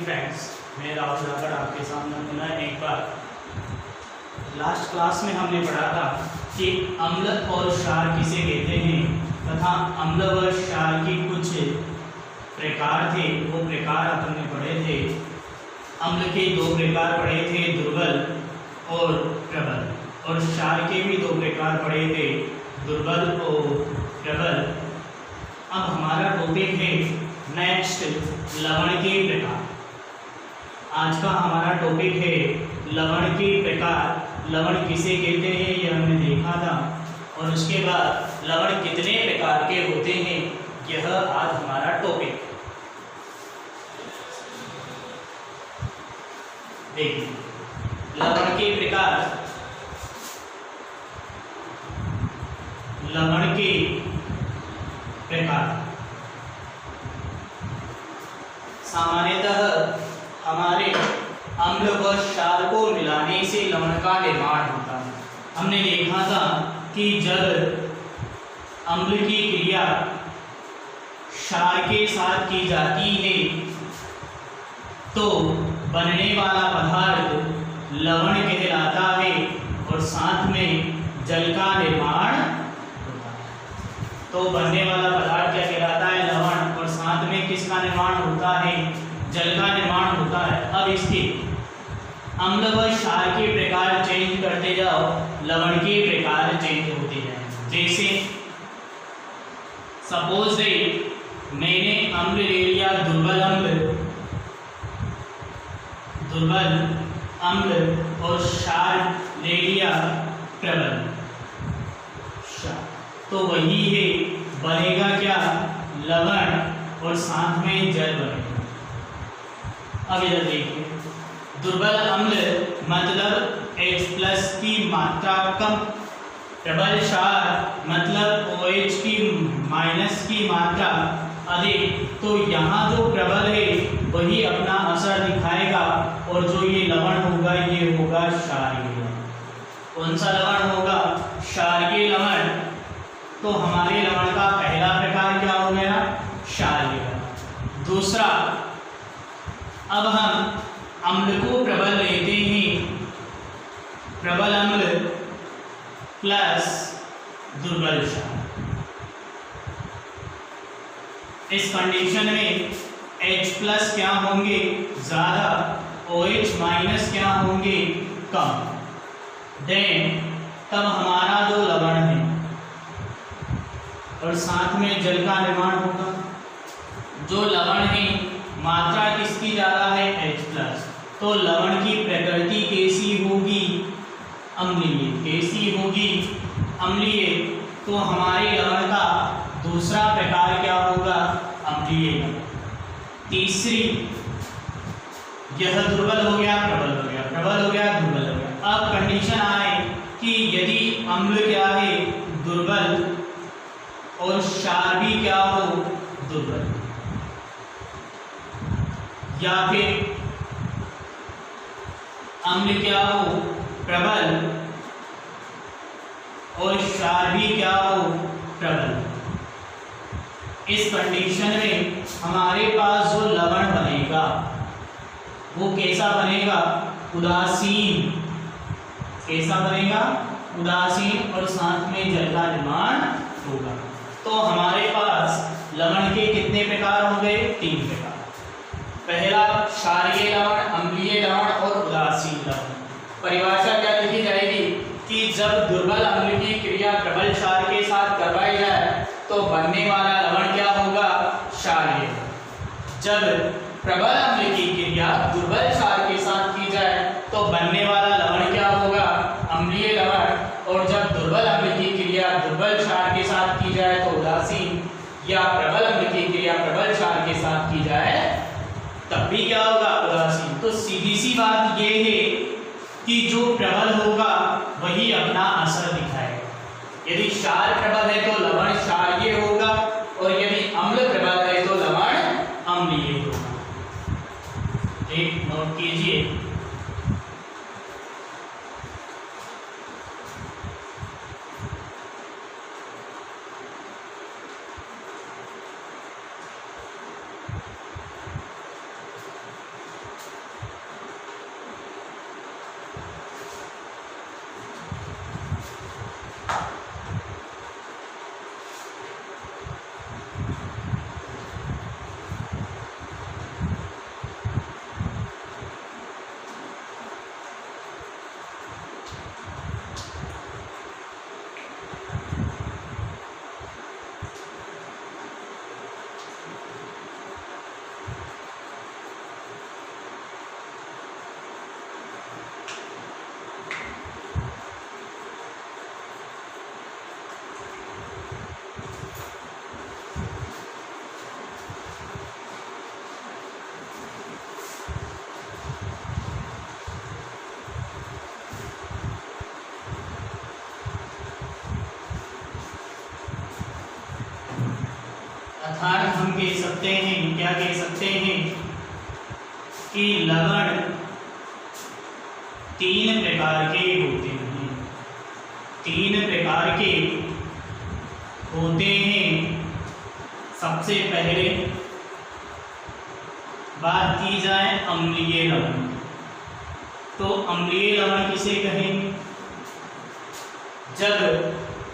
Friends, मैं राहुल धाकड़ आपके सामने पुनः एक बार। लास्ट क्लास में हमने पढ़ा था कि अम्ल और क्षार किसे कहते हैं तथा अम्ल व क्षार की कुछ प्रकार थे, वो प्रकार अपन ने पढ़े थे। अम्ल के दो प्रकार पढ़े थे, दुर्बल और प्रबल, और क्षार के भी दो प्रकार पढ़े थे, दुर्बल और प्रबल। अब हमारा टॉपिक है नेक्स्ट लवण के प्रकार। आज का हमारा टॉपिक है लवण के प्रकार। लवण किसे कहते हैं ये हमने देखा था, और उसके बाद लवण कितने प्रकार के होते हैं यह आज हमारा टॉपिक। देखिए लवण के प्रकार। लवण के प्रकार सामान्यतः हमारे अम्ल व क्षार को मिलाने से लवण का निर्माण होता है। हमने देखा था कि जब अम्ल की क्रिया क्षार के साथ की जाती है तो बनने वाला पदार्थ लवण कहलाता है, और साथ में जल का निर्माण होता है। तो बनने वाला पदार्थ क्या कहलाता है? लवण, और साथ में किसका निर्माण होता है? जल का निर्माण होता है। अब इसके अम्ल व क्षार के प्रकार चेंज करते जाओ, लवण के प्रकार चेंज होते जाए। जैसे सपोज मैंने अम्ल ले लिया दुर्बल अम्ल और क्षार ले लिया प्रबल क्षार, तो वही है बनेगा क्या? लवण, और साथ में जल बनेगा। अब इधर देखिए, दुर्बल अम्ल मतलब H+ की मात्रा कम, प्रबल क्षार मतलब OH की माइनस की मात्रा अधिक। तो यहाँ जो प्रबल है वही अपना असर दिखाएगा, और जो ये लवण होगा ये होगा क्षारीय लवण। कौन सा लवण होगा? क्षारीय लवण। तो हमारे लवण का पहला प्रकार क्या हो गया? क्षारीय लवण। दूसरा, अब हम अम्ल को प्रबल लेते हैं, प्रबल अम्ल प्लस दुर्बल क्षार। इस कंडीशन में H+ क्या होंगे? ज़्यादा, OH माइनस क्या होंगे? कम। देन तब हमारा जो लवण है और साथ में जल का निर्माण होगा। जो लवण है मात्रा किसकी ज़्यादा है? H+। तो लवण की प्रकृति कैसी होगी? अम्लीय। कैसी होगी? अम्लीय। तो हमारे लवण का दूसरा प्रकार क्या होगा? अम्लीय लवण। तीसरी, यह दुर्बल हो गया, प्रबल हो गया, प्रबल हो गया, दुर्बल हो गया। अब कंडीशन आए कि यदि अम्ल क्या है? दुर्बल, और क्षार भी क्या हो? दुर्बल, या फिर अम्ल क्या हो? प्रबल, और क्षार भी क्या हो? प्रबल। इस कंडीशन में हमारे पास जो लवण बनेगा वो कैसा बनेगा? उदासीन। कैसा बनेगा? उदासीन, और साथ में जल का निर्माण होगा। तो हमारे पास लवण के कितने प्रकार हो गए? 3 प्रकार। पहला क्षारीय लवण, अम्लीय लवण और उदासीन लवण। परिभाषा क्या लिखी जाएगी कि जब दुर्बल अम्ल की क्रिया प्रबल क्षार के साथ करवाई जाए तो बनने वाला लवण क्या होगा? क्षारीय। जब प्रबल अम्ल की क्रिया दुर्बल क्षार के साथ की जाए तो बनने वाला लवण क्या होगा? अम्लीय लवण। और जब दुर्बल अम्ल की क्रिया दुर्बल क्षार के साथ की जाए तो उदासीन, या प्रबल अम्ल की क्रिया प्रबल क्षार के साथ की जाए तब भी क्या होगा? उदासीन। तो सीधी सी बात ये है कि जो प्रबल होगा वही अपना असर दिखाएगा। यदि क्षार प्रबल है तो लवण क्षारीय होगा, और यदि अम्ल प्रबल है तो लवण अम्लीय होगा। एक नोट कीजिए। अर्थात हम कह सकते हैं, क्या कह सकते हैं कि लवण 3 प्रकार के होते हैं। 3 प्रकार के होते हैं। सबसे पहले बात की जाए अम्लीय लवण, तो अम्लीय लवण किसे कहेंगे? जब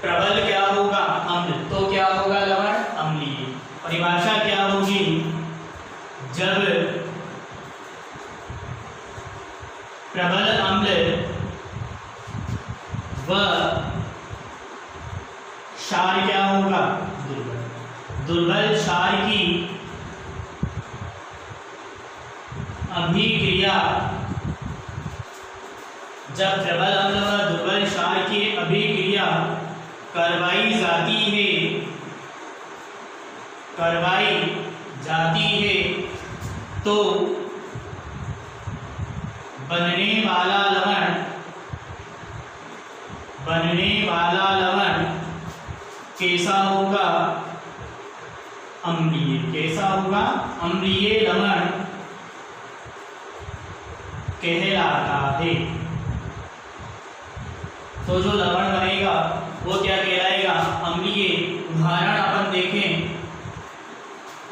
प्रबल क्या होगा? अम्ल, तो क्या होगा? लवण अम्लीय। परिभाषा क्या होगी? जब प्रबल अम्ल व क्षार क्या होगा? दुर्बल। दुर्बल क्षार की अभिक्रिया, जब प्रबल अम्ल व दुर्बल क्षार की अभिक्रिया करवाई जाती है तो बनने वाला लवण कैसा होगा? अम्लीय। कैसा होगा? अम्लीय लवण कहलाता है। तो जो लवण बनेगा वो क्या कहलाएगा? अम्लीय। उदाहरण अपन देखें,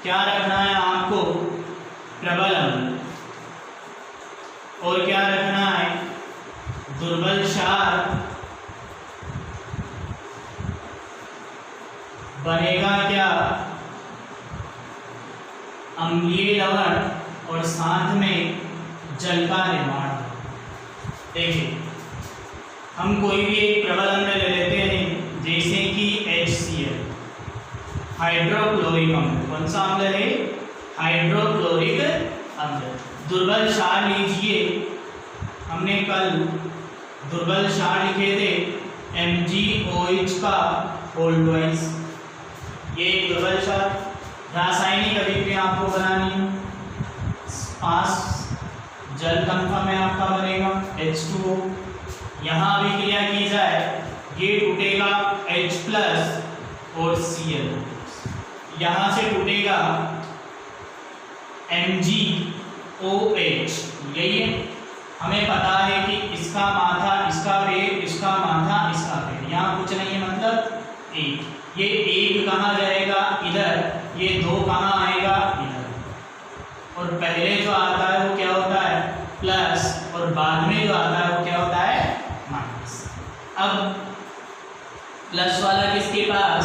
क्या रखना है आपको? प्रबल अम्ल, और क्या रखना है? दुर्बल क्षार। बनेगा क्या? अम्लीय लवण, और साथ में जल का निर्माण। देखिए, हम कोई भी एक प्रबल अम्ल ले लेते हैं, जैसे कि HCl, हाइड्रोक्लोरिक अम्ल। कौन सा अम्ल है? हाइड्रोक्लोरिक अम्ल। दुर्बल क्षार लीजिए, हमने कल दुर्बल क्षार लिखे थे MgOH का होल ट्वाइस। ये एक दुर्बल क्षार। रासायनिक अभिक्रिया आपको बनानी है, 5 जल कंफर्म में आपका बनेगा H2O। यहाँ अभिक्रिया की जाए, ये टूटेगा H+ और Cl। यहाँ से टूटेगा MgOH। यही है, हमें पता है कि इसका माथा, इसका पेट, इसका माथा, इसका पेट, यहाँ कुछ नहीं है, मतलब 1। ये 1 कहाँ जाएगा? इधर। ये 2 कहाँ आएगा? इधर। और पहले जो आता है वो क्या होता है? प्लस, और बाद में जो आता है वो क्या होता है? माइनस। अब प्लस वाला किसके पास?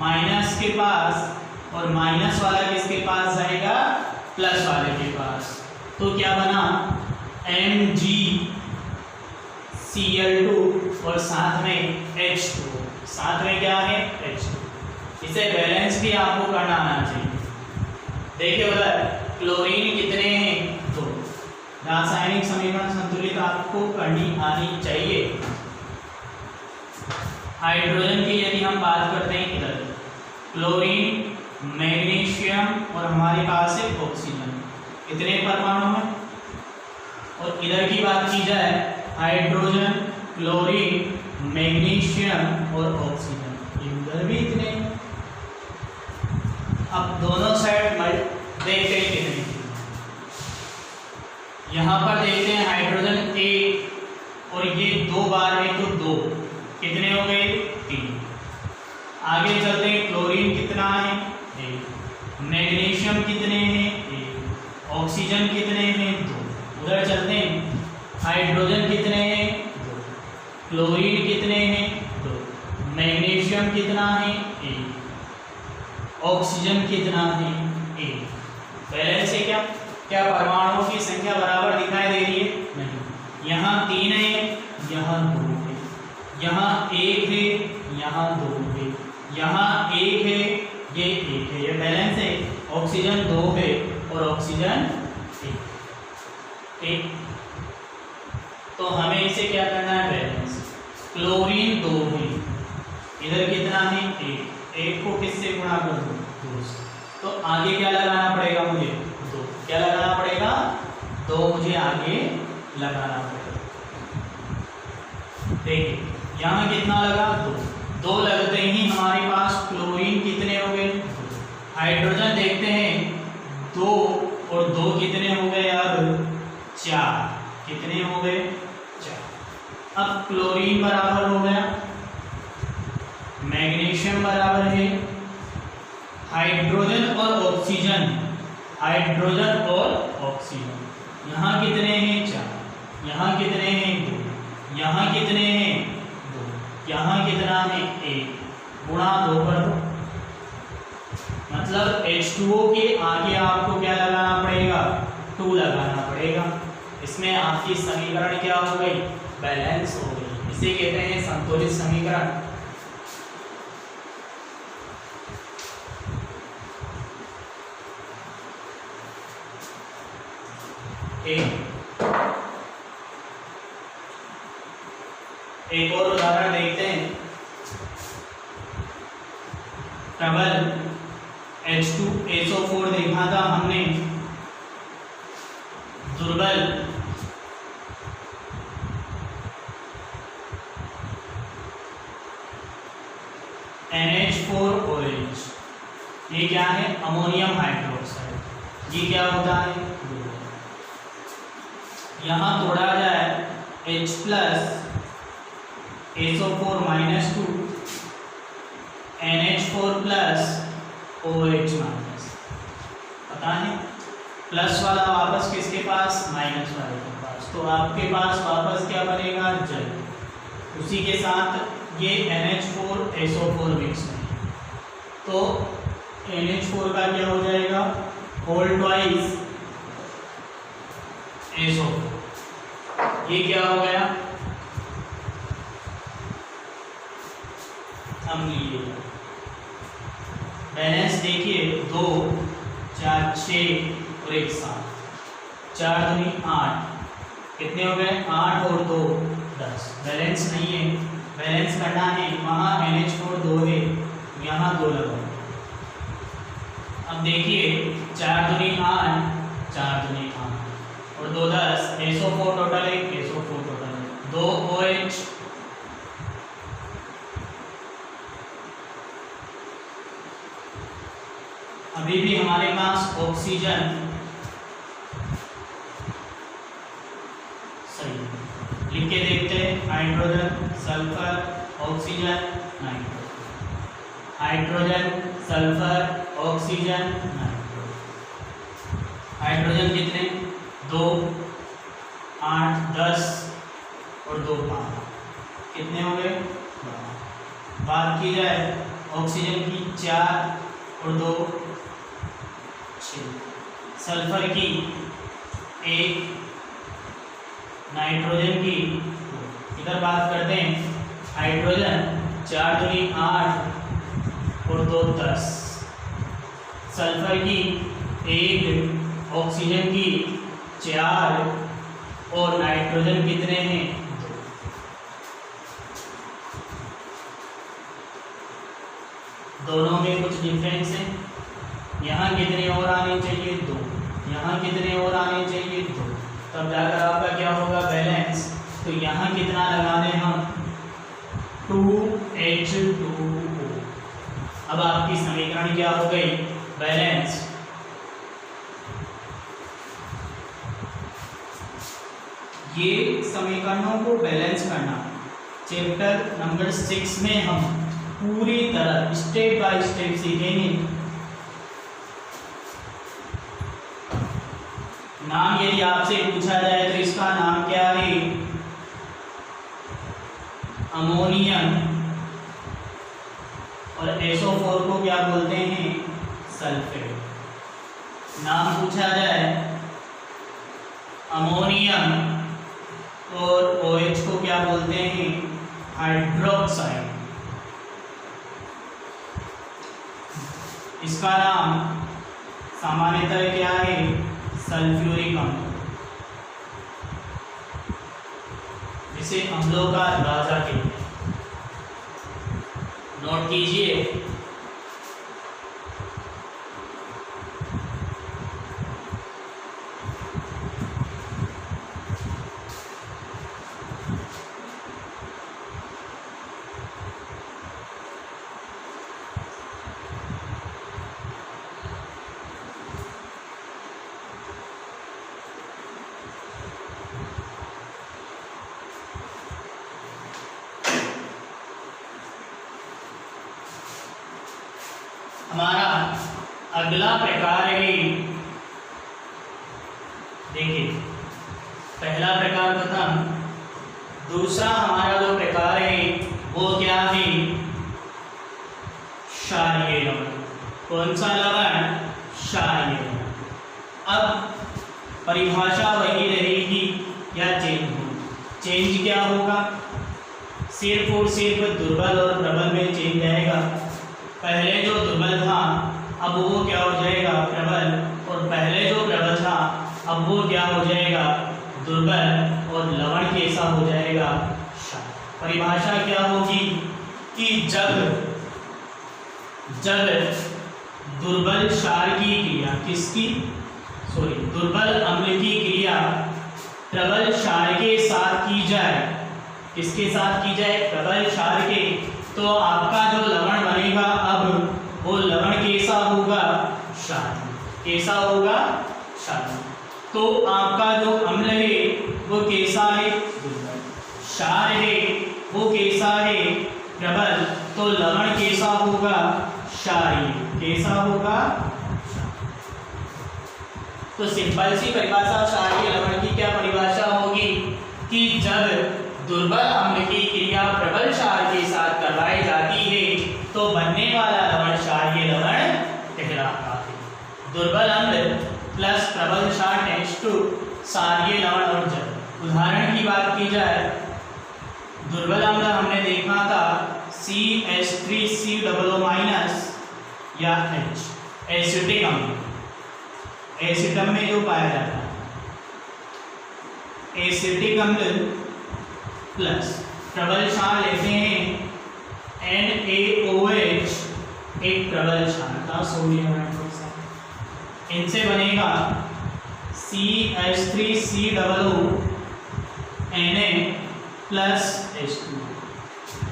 माइनस के पास, और माइनस वाला किसके पास जाएगा? प्लस वाले के पास। तो क्या बना? MgCl2 और साथ में H2O। साथ में क्या है? H2। इसे बैलेंस भी आपको करना आना चाहिए। देखिए उधर क्लोरीन कितने हैं? 2। रासायनिक समीकरण संतुलित आपको करनी आनी चाहिए। हाइड्रोजन की यदि हम बात करते हैं, इधर क्लोरीन, मैग्नीशियम, और हमारे पास है ऑक्सीजन। कितने परमाणु हैं? और इधर की बात की जाए, हाइड्रोजन, क्लोरीन, मैग्नीशियम और ऑक्सीजन, इधर भी इतने। अब दोनों साइड देखते हैं कितने। यहाँ पर देखते हैं हाइड्रोजन 1, और ये 2 बार है तो 2, कितने हो गए? 3। आगे चलते हैं, क्लोरीन कितना है? 1। मैग्नीशियम कितने हैं? 1। ऑक्सीजन कितने हैं? 2। उधर चलते हैं, हाइड्रोजन कितने हैं? 2। क्लोरीन कितने हैं? 2। मैग्नीशियम कितना है? 1। ऑक्सीजन कितना है? 1। बैलेंस है क्या? क्या परमाणुओं की संख्या बराबर दिखाई दे रही है? नहीं। यहाँ 3 है, यहाँ 2 है, यहाँ 1 है, यहाँ 2 है, यहाँ 1 है, ये 1 है। ये बैलेंस है। ऑक्सीजन 2 है और ऑक्सीजन 1। तो हमें इसे क्या करना है? बैलेंस। क्लोरीन 2 है, इधर कितना है? 1 को किससे गुणा कर दो? 2 से। तो आगे क्या लगाना पड़ेगा मुझे? 2। क्या लगाना पड़ेगा? 2 मुझे आगे लगाना पड़ेगा। देखिए यहाँ कितना लगा? 2। 2 लगते ही हमारे पास क्लोरीन कितने हो गए? 2। हाइड्रोजन देखते हैं 2 और 2 कितने हो गए, अब 4, कितने हो गए 4। अब क्लोरीन बराबर हो गया, मैग्नीशियम बराबर है हाइड्रोजन और ऑक्सीजन, हाइड्रोजन और ऑक्सीजन। यहाँ कितने हैं 4, यहाँ कितने हैं 2, यहाँ कितने हैं 2, यहाँ कितना है 1, गुणा 2 कर दो। मतलब H2O के आगे आपको क्या लगाना पड़ेगा, 2 लगाना पड़ेगा। इसमें आपकी समीकरण क्या हो गई, बैलेंस हो गई। इसे कहते हैं संतुलित समीकरण। एक और उदाहरण देखते हैं। प्रबल H2SO4 देखा था हमने, दुर्बल NH4OH, ये क्या है, अमोनियम हाइड्रोक्साइड। ये क्या होता है, यहाँ तोड़ा जाए H plus SO4 minus 2 NH4 plus OH minus, पता है प्लस वाला वापस किसके पास, माइनस वाले के पास। तो आपके पास वापस क्या बनेगा, जल। उसी के साथ ये NH4SO4 मिक्स है, तो NH4 का क्या हो जाएगा, होल ट्वाइस SO4। ये क्या हो गया, अम्लीय। बैलेंस देखिए 2 4 6 और 1 7, 4 दूनी 8, कितने हो गए 8 और 2 10। बैलेंस नहीं है, बैलेंस करना है, वहाँ NH4 2 है, यहाँ 2 लगाओ। अब देखिए 4 दूनी 8, 4 दूनी 8 और 2 10, SO4 टोटल है, SO4 टोटल है 2 OH, अभी भी हमारे पास ऑक्सीजन सही लिख के देखते हैं, hydrogen sulphur oxygen nitrogen, hydrogen sulphur oxygen nitrogen. Hydrogen कितने 2 8 10 और 2 5, कितने हो गए 12। बात की जाए ऑक्सीजन की 4 और 2 6, सल्फर की 1, नाइट्रोजन की 2। इधर बात करते हैं, हाइड्रोजन 4 दूनी 8 और 2 10, सल्फर की 1, ऑक्सीजन की 4 और नाइट्रोजन कितने हैं 2। दोनों में कुछ डिफरेंस है, यहाँ कितने और आने चाहिए 2, यहाँ कितने और आने चाहिए 2, तब जाकर आपका क्या होगा बैलेंस। तो यहाँ कितना लगा दें हम 2H2O। अब आपकी समीकरण क्या हो गई, बैलेंस। ये समीकरणों को बैलेंस करना चैप्टर नंबर 6 में हम पूरी तरह स्टेप बाय स्टेप सीखेंगे। नाम यदि आपसे पूछा जाए तो इसका नाम क्या है, अमोनियम, और SO4 को क्या बोलते हैं, सल्फेट। नाम पूछा जाए अमोनियम और OH को क्या बोलते हैं, हाइड्रोक्साइड। इसका नाम सामान्यतः क्या है, सल्फ्यूरिक अम्ल, जिसे अम्लों का राजा कहते हैं। नोट कीजिए, हमारा अगला प्रकार है, देखिए पहला प्रकार खत्म, दूसरा हमारा जो प्रकार है वो क्या है, क्षारीय लवण। कौन सा लवण, क्षारीय लवण। अब परिभाषा वही रहेगी या चेंज होगी। चेंज क्या होगा, सिर्फ और सिर्फ दुर्बल और प्रबल में चेंज आएगा। पहले जो दुर्बल था अब वो क्या हो जाएगा, प्रबल, और पहले जो प्रबल था अब वो क्या हो जाएगा, दुर्बल, और लवण कैसा हो जाएगा, क्षार। परिभाषा क्या होगी कि जब दुर्बल क्षार की क्रिया दुर्बल अम्ल की क्रिया प्रबल क्षार के साथ की जाए, किसके साथ की जाए, प्रबल क्षार के, तो आपका जो लवण बनेगा अब वो लवण कैसा होगा, क्षारीय। कैसा होगा, क्षारीय। तो आपका जो अम्ल है वो कैसा है, दुर्बल। क्षार है वो कैसा है, प्रबल। तो लवण कैसा होगा, क्षारीय। कैसा होगा, तो सिंपल सी परिभाषा क्षारीय लवण की क्या परिभाषा होगी कि जब दुर्बल अम्ल की क्रिया प्रबल क्षार के साथ करवाई जाती है तो बनने वाला लवण क्षारीय लवण कहलाता है। दुर्बल अम्ल प्लस प्रबल क्षार टेंड्स टू क्षारीय लवण। और जब उदाहरण की बात की जाए, दुर्बल अम्ल हमने देखा था CH3COO- या H, एसिटिक अम्ल, एसिटम में जो पाया जाता है, एसिटिक अम्ल प्लस प्रबल क्षार लेते हैं NaOH, एक प्रबल क्षार था सोडियम हाइड्रोक्साइड। इनसे बनेगा CH3COO Na प्लस H2।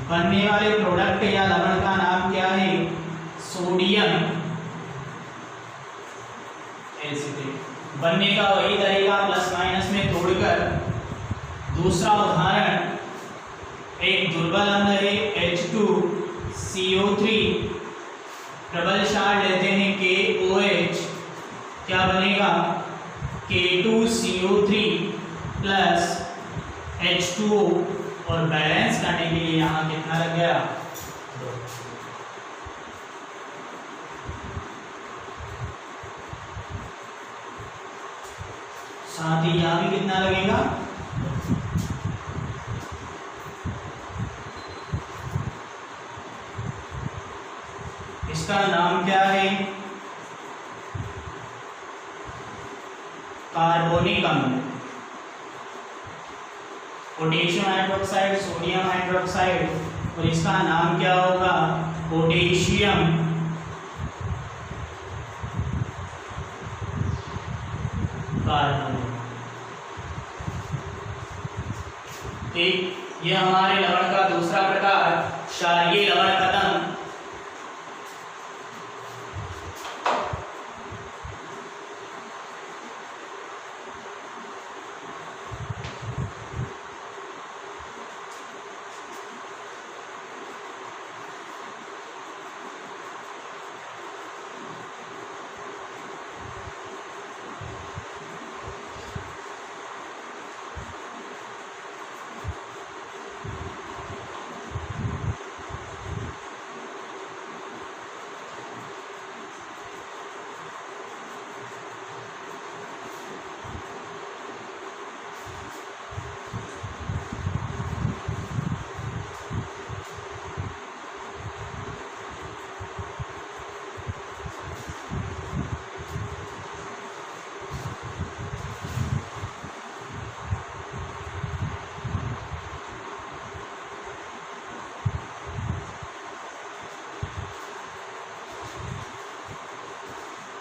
बनने वाले प्रोडक्ट या लवण का नाम क्या है, सोडियम एसिटेट। बनने का वही तरीका प्लस माइनस में तोड़कर। दूसरा उदाहरण, एक दुर्बल अम्ल है H2CO3, प्रबल क्षार लेते हैं KOH, क्या बनेगा, K2CO3 प्लस H2O, और बैलेंस करने के लिए यहाँ कितना लग गया, 2। साथ ही यहाँ भी कितना लगेगा, इसका नाम क्या है, कार्बोनिक अम्ल। पोटेशियम हाइड्रोक्साइड, सोडियम हाइड्रोक्साइड, और इसका नाम क्या होगा, पोटेशियम कार्बोनेट। ठीक, ये हमारे लवण का दूसरा प्रकार क्षारीय लवण खत्म।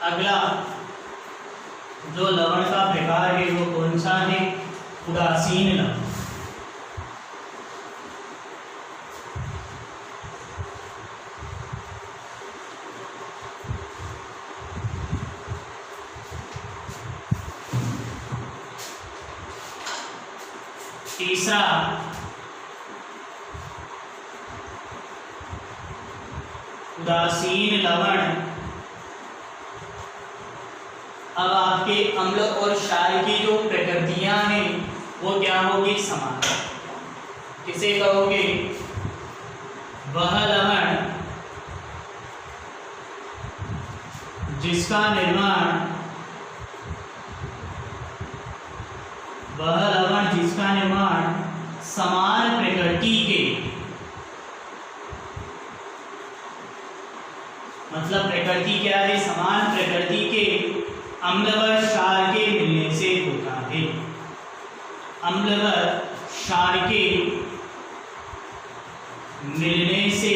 अगला जो लवण का प्रकार है वो कौन सा है, उदासीन लवण। तीसरा उदासीन लवण। अब आपके अम्ल और क्षार की जो प्रकृतियां हैं वो क्या होगी? समान। किसे कहोगे? वह लवण जिसका निर्माण समान प्रकृति के, मतलब प्रकृति क्या है? समान प्रकृति के अम्ल व क्षार के मिलने से होता है। अम्ल व क्षार के मिलने से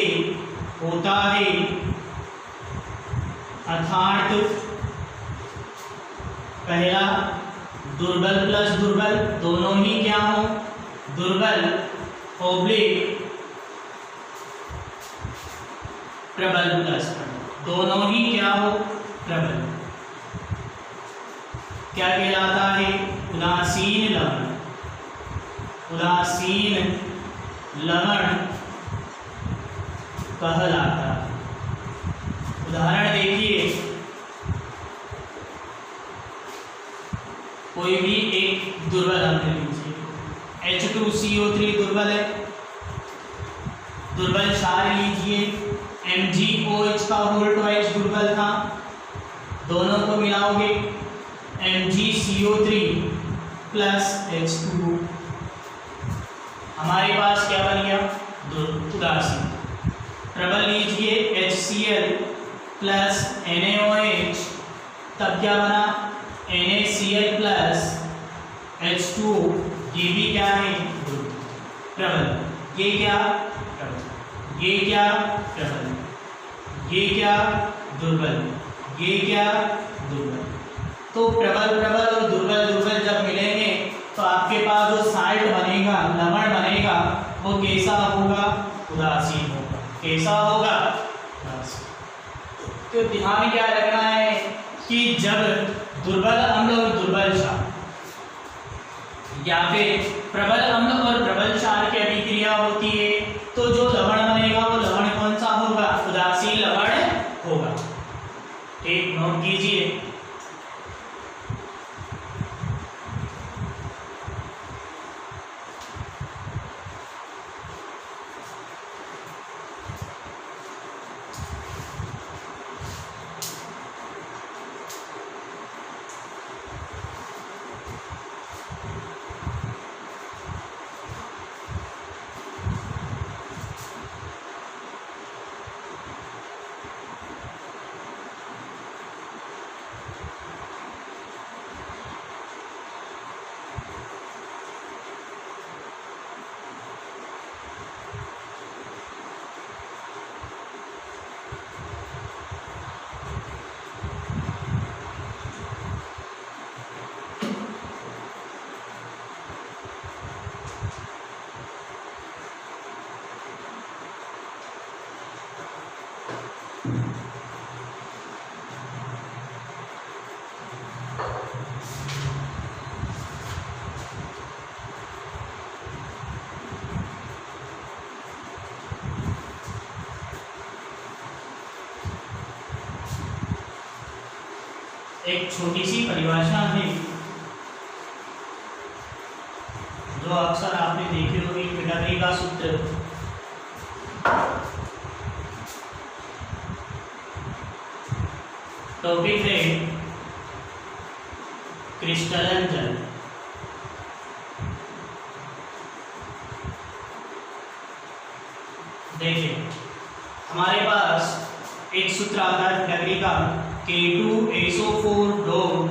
होता है, अर्थात पहला दुर्बल प्लस दुर्बल दोनों ही क्या हो? दुर्बल ओब्लिक प्रबल प्लस प्रबल दोनों ही क्या हो? प्रबल। क्या कहलाता है? उदासीन लवण। उदासीन लवण कहलाता है। उदाहरण देखिए, कोई भी एक दुर्बल अम्ल लीजिए, H2CO3 दुर्बल है। दुर्बल क्षार लीजिए, MgOH का होल ट्वाइस दुर्बल था, दोनों को मिलाओगे MgCO3 प्लस H2O, हमारे पास क्या बन गया? उदासीन। प्रबल लीजिए HCl प्लस NaOH, तब क्या बना? NaCl प्लस H2O, ये भी क्या है? प्रबल। ये क्या? प्रबल। ये क्या? प्रबल। ये क्या? दुर्बल। ये क्या? दुर्बल। तो प्रबल प्रबल और दुर्बल दुर्बल जब मिलेंगे तो आपके पास जो साल्ट बनेगा, लवण बनेगा, वो कैसा होगा? उदासीन होगा। कैसा होगा? उदासीन। तो ध्यान क्या रखना है कि जब दुर्बल अम्ल और दुर्बल क्षार या फिर प्रबल अम्ल और प्रबल क्षार की अभिक्रिया होती है तो जो लवण बनेगा वो लवण कौन सा होगा? उदासीन लवण होगा। ठीक, नोट कीजिए। एक छोटी सी परिभाषा है जो अक्सर आपने देखी होगी, पिटागोरस का सूत्र। टॉपिक है क्रिस्टलन जल। देखिए हमारे पास एक सूत्र आता है पिटागोरस का, K2SO4 डॉट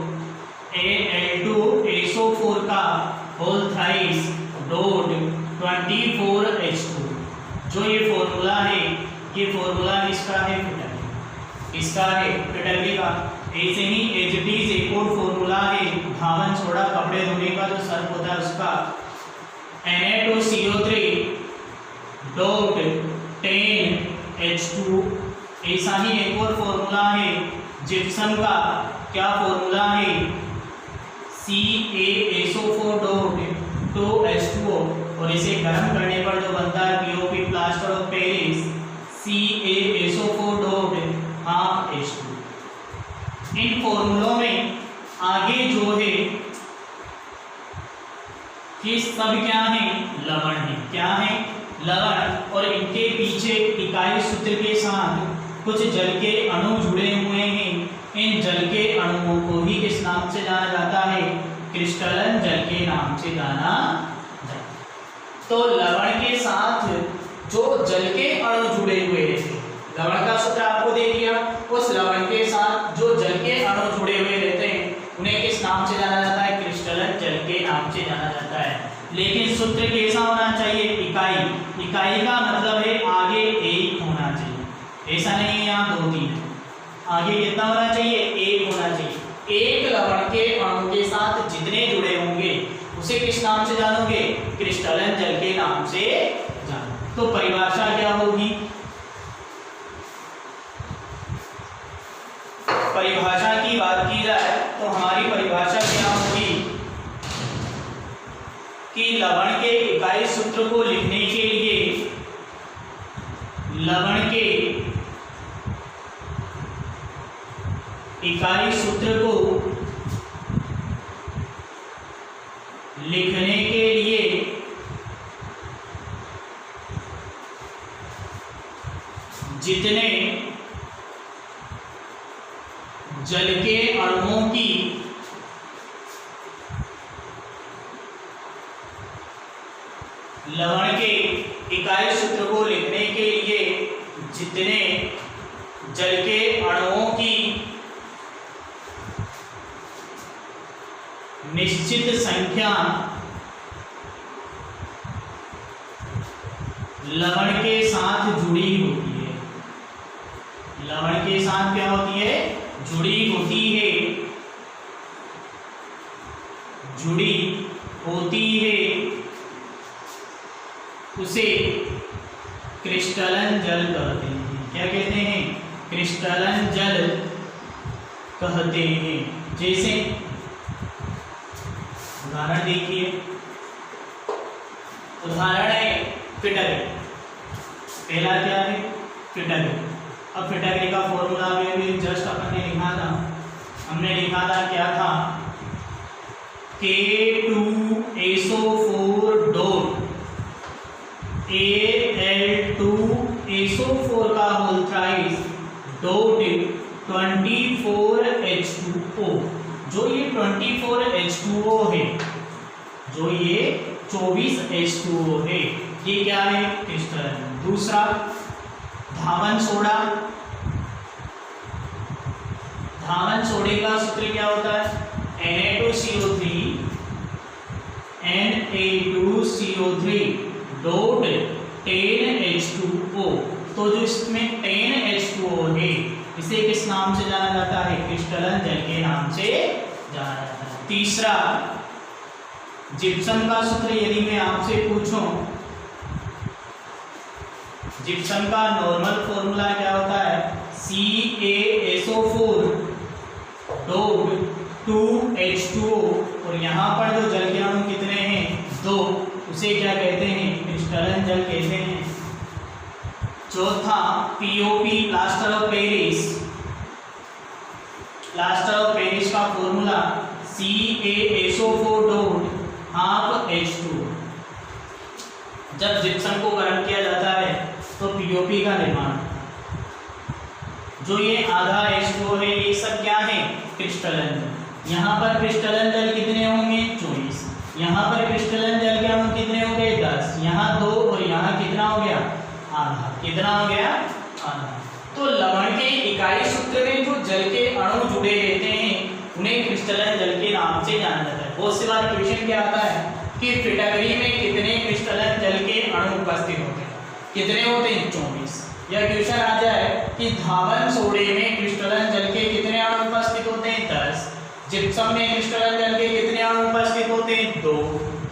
Al2SO4 का होल थाइस डॉट 24H2। जो ये फॉर्मूला है, ये फॉर्मूला किसका है? पिटागोरस। इसका है पिटागोरस का। ऐसे ही एज इट इज एक और फॉर्मूला है धावन छोड़ा कपड़े धोने का जो सर्फ होता है उसका, Na2CO3 डॉट 10H2। ऐसा ही एक और फॉर्मूला है जिप्सम का। क्या फॉर्मूला है? CaSO4 dot 2H2O। और इसे गर्म करने पर जो बनता है POP plaster of Paris CaSO4 dot इन फॉर्मूलों में आगे जो है ये सब क्या है, लवण है। क्या है, लवण। और इनके पीछे इकाई सूत्र के साथ कुछ जल के अणु जुड़े हुए हैं। इन जल के अणुओं को ही किस नाम से जाना जाता है, क्रिस्टलन जल के नाम से जाना जाता है। तो लवण के साथ जो जल के अणु जुड़े हुए रहते, लवण का सूत्र आपको दे दिया, उस लवण के साथ जो जल के अणु जुड़े हुए रहते हैं उन्हें किस नाम से जाना जाता है, क्रिस्टलन जल के नाम से जाना जाता है। लेकिन सूत्र कैसा होना चाहिए, इकाई। इकाई का मतलब है आगे एक होना चाहिए, ऐसा नहीं है यहाँ 2 3, आगे कितना होना चाहिए, एक होना चाहिए। एक लवण के अणु के साथ जितने जुड़े होंगे उसे किस नाम से जानोगे, क्रिस्टलन जल के नाम से जानो। तो परिभाषा क्या होगी, परिभाषा की बात की जाए तो हमारी परिभाषा क्या होगी कि लवण के इकाई सूत्र को लिखने के लिए लवण के इकाई सूत्र को लिखने के लिए जितने जल के अणुओं की लवण के इकाई सूत्र को लिखने के लिए जितने जल के अणुओं की निश्चित संख्या लवण के साथ जुड़ी होती है, लवण के साथ क्या होती है, जुड़ी होती है, जुड़ी होती है, उसे क्रिस्टलन जल कहते हैं। क्या कहते हैं, क्रिस्टलन जल कहते हैं। जैसे उदाहरण देखिए, उदाहरण है फिटकरी। पहला क्या है, फिटकरी। अब फिटकरी का फॉर्मूला भी जस्ट अपन ने लिखा था, हमने लिखा था क्या था, K2SO4 डॉट Al2SO4 का होल थ्राइस डॉट 24H2O। जो ये 24H2O है, जो ये 24H2O है, ये क्या है, क्रिस्टलन। दूसरा धावन सोडा। धावन सोडे का सूत्र क्या होता है, Na2CO3 Na2CO3 डॉट 10H2O। तो जो इसमें 10H2O है इसे किस नाम से जाना जाता है, क्रिस्टलन जल के नाम से जाना जाता है। तीसरा जिप्सम का सूत्र यदि मैं आपसे पूछूं, जिप्सम का नॉर्मल फॉर्मूला क्या होता है, CaSO4 डॉट 2H2O। और यहाँ पर जो जल के अणु कितने हैं, 2, उसे क्या कहते हैं, क्रिस्टलन जल कहते हैं। चौथा POP plaster of Paris. Plaster of Paris का formula CaSO4 dot half H2O। जब जिप्सम को गर्म किया जाता है तो POP का निर्माण, जो ये आधा H2O है, ये सब क्या है, क्रिस्टलन जल। यहाँ पर क्रिस्टलन जल कितने होंगे, 24। यहाँ पर क्रिस्टलन जल के अणु कितने हो गए, 10। यहाँ 2 और यहाँ कितना हो गया, आधा। कितना हो गया, आधा। तो लवण के इकाई सूत्र में जो जल के अणु जुड़े रहते हैं उन्हें क्रिस्टलन जल के नाम से जाना जाता है। बहुत सी बार क्वेश्चन क्या आता है कि फिटकरी में कितने क्रिस्टलन जल के अणु उपस्थित होते हैं, कितने होते हैं, 24। या क्वेश्चन आ जाए कि धावन सोडे में क्रिस्टलन जल के कितने अणु उपस्थित होते हैं, 10। जिप्सम में क्रिस्टलन जल के कितने अणु उपस्थित होते हैं, 2।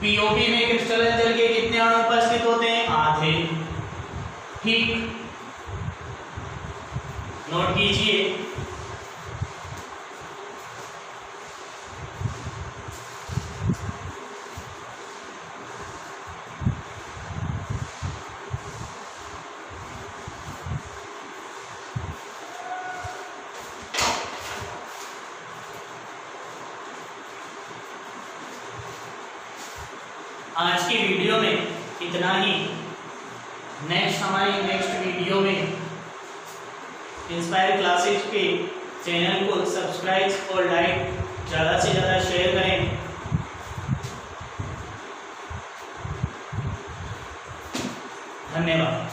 POP में क्रिस्टलन जल के कितने अणु उपस्थित होते हैं, आधे। ठीक, नोट कीजिए। आज की वीडियो में इतना ही। हमारी नेक्स्ट वीडियो में इंस्पायर क्लासेज के चैनल को सब्सक्राइब और लाइक ज़्यादा से ज़्यादा शेयर करें। धन्यवाद।